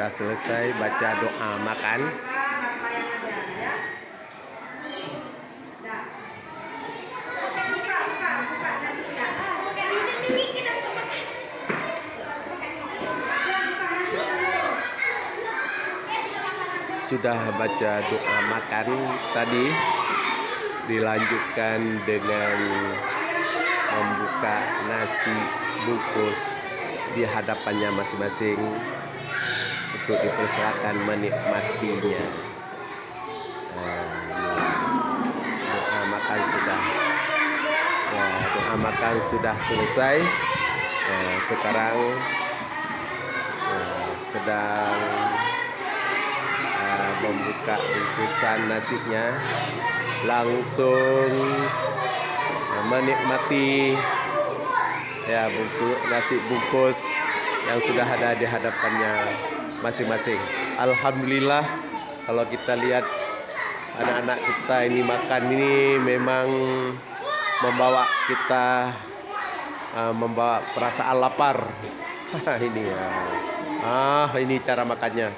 sudah selesai baca doa makan. Sudah baca doa makan tadi, dilanjutkan dengan membuka nasi bungkus di hadapannya masing-masing untuk dipersilakan menikmatinya. Doa makan sudah selesai. Sekarang sedang membuka bungkusan nasinya, langsung menikmati nasi bungkus yang sudah ada di hadapannya masing-masing. Alhamdulillah, kalau kita lihat anak-anak kita ini makan ini memang membawa kita membawa perasaan lapar. Ini ya. Ini cara makannya.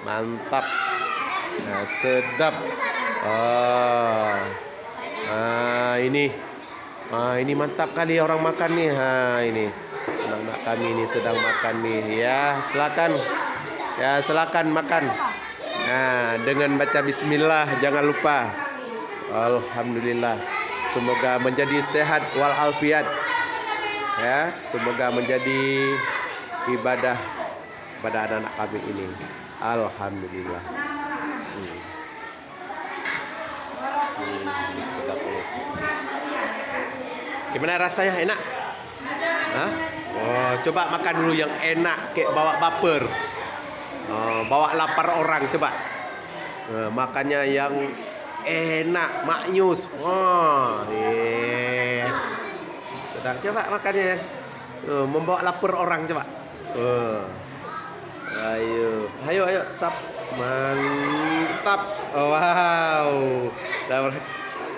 Mantap. Sedap. Ini mantap kali orang makan nih. Ini anak-anak kami ini sedang makan nih. Silakan makan. Dengan baca bismillah, jangan lupa. Alhamdulillah. Semoga menjadi sehat walafiat. Semoga menjadi ibadah pada anak-anak kami ini. Alhamdulillah. Sedap ini. Gimana rasanya? Enak? Coba makan dulu yang enak, kayak bawa baper, bawa lapar orang. Coba makannya yang enak, maknyus. Sedap. Coba makannya, membawa lapar orang. Coba. Ayo, sap. Mantap. Wow.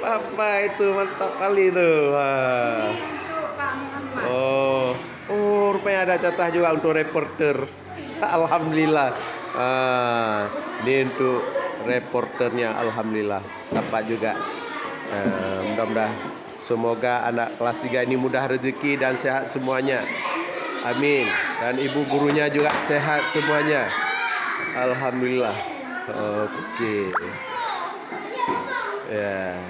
Apa itu mantap kali itu. Rupanya ada jatah juga untuk reporter. Alhamdulillah. Ini untuk reporternya. Alhamdulillah dapat juga. Mudah-mudahan semoga anak kelas 3 ini mudah rezeki dan sehat semuanya. Amin. Dan ibu gurunya juga sehat semuanya. Alhamdulillah. Oke. Iya.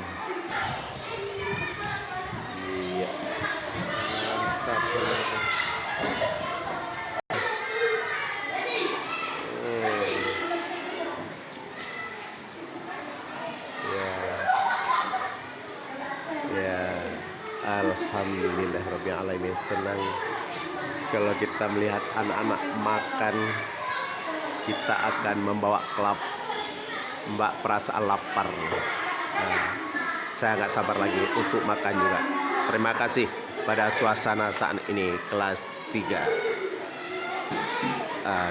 Mantap. Alhamdulillah Rabbil Alamin. Senang kalau kita melihat anak-anak makan. Kita akan membawa perasaan lapar. Saya nggak sabar lagi untuk makan juga. Terima kasih pada suasana saat ini kelas 3.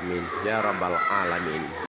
Amin ya Rabbal Alamin.